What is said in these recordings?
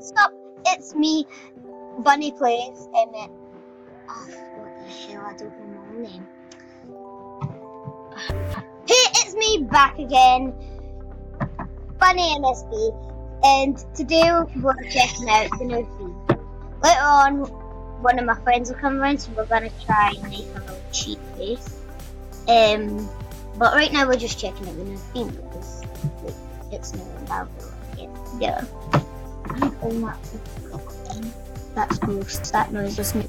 What's up? It's me, Bunny Plays, and what the hell? I don't know my name. Hey, it's me back again, Bunny MSB, and today we're checking out the new feed. Later on, one of my friends will come around, so we're gonna try and make a little cheat face. But right now we're just checking out the new theme because it's new and I'll yeah. Oh, that's gross. That noise was me.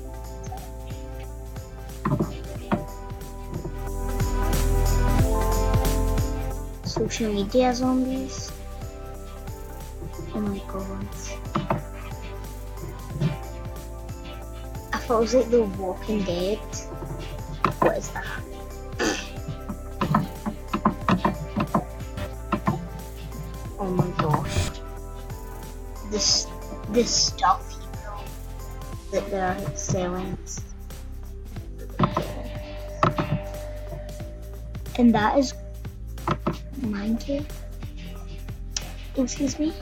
Social media zombies. Oh my god. I thought it was like The Walking Dead. What is that? Oh my gosh. This stuff, you know, that they're selling. And that is mine too. Excuse me.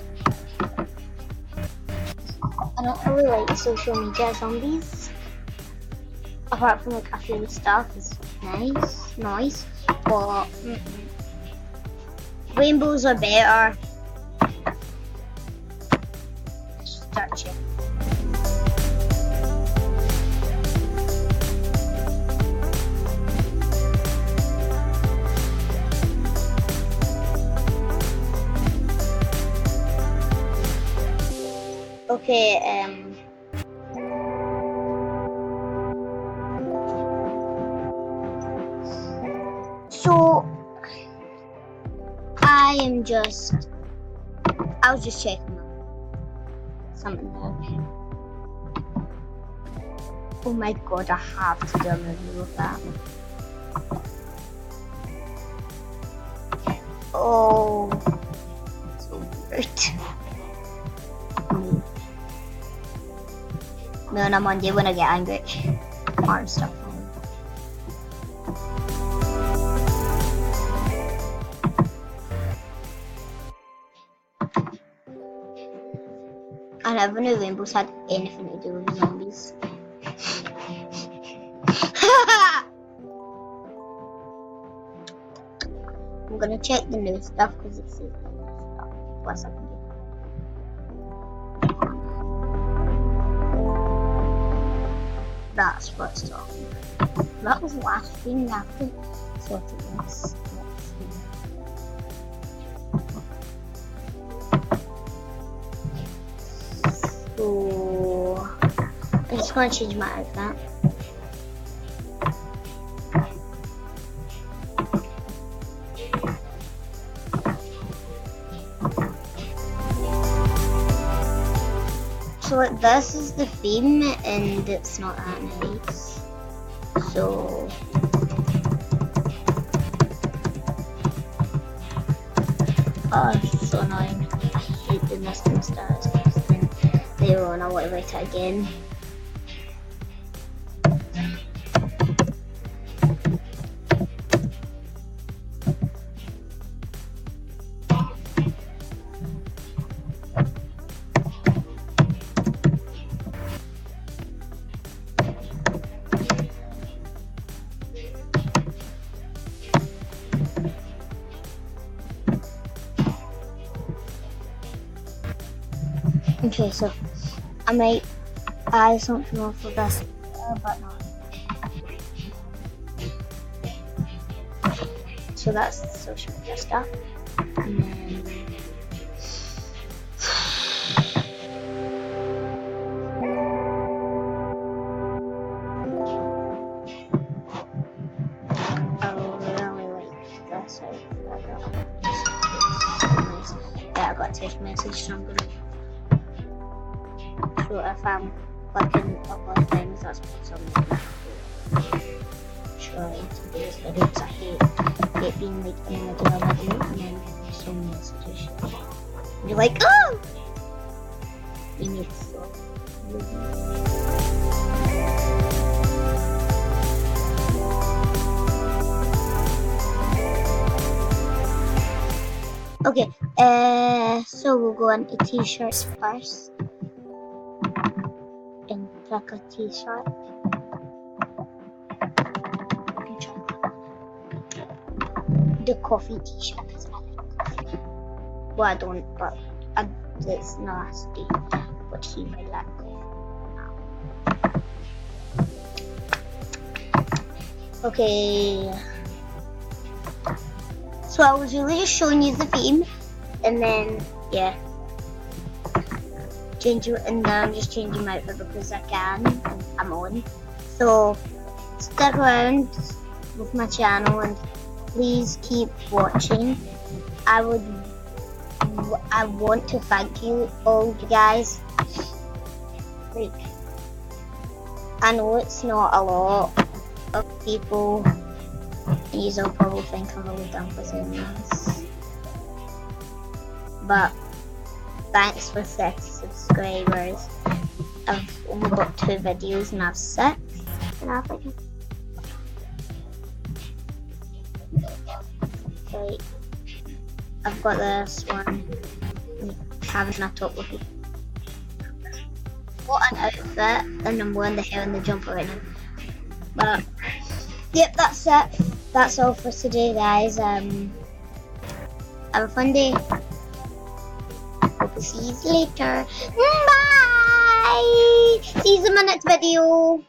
I don't really like social media zombies. Apart from like a few stuff is nice, but rainbows are better. Start checking. Okay, so I was just checking something there. Oh my god, I have to do a review of that. Oh, so weird. Me on a Monday when I get angry. Arm stuff. I never knew rainbows had anything to do with zombies. I'm gonna check the new stuff because it says the new stuff. Plus I can do. That's what's talking about. That was the last thing I have to sort it this. So I'm just gonna change my outfit. So like, this is the theme and it's not that nice. So it's so annoying. I hate the nesting stars because then they run away with it again. Okay, so I might add something more for this, but not. So that's the social media stuff. And then I really like this. Yeah, I got a text message, so I'm gonna. So if I'm clicking a lot of things, that's because I'm trying to do this video because I hate being like in the middle of a video and then there's so many messages. And you're like, oh! You need to stop. Okay, so we'll go on to t-shirts first. like a t-shirt. The coffee t-shirt because I like coffee. Well, I don't, but it's nasty. But he might like coffee. Okay. So I was really just showing you the theme, and then yeah, change it, and then I'm just changing my outfit because I can. And I'm on. So stick around with my channel and please keep watching. I want to thank you all, you guys. Like, I know it's not a lot of people. You'll probably think I'm really dumb for saying this, but thanks for 6 subscribers. I've only got 2 videos and I have 6, and I think okay, I've got this one, having a talk with you. What an outfit, and I'm wearing the hair and the jumper right now. But yep, that's it. That's all for today, guys. Have a fun day. Hope to see you later. Bye! See you in my next video.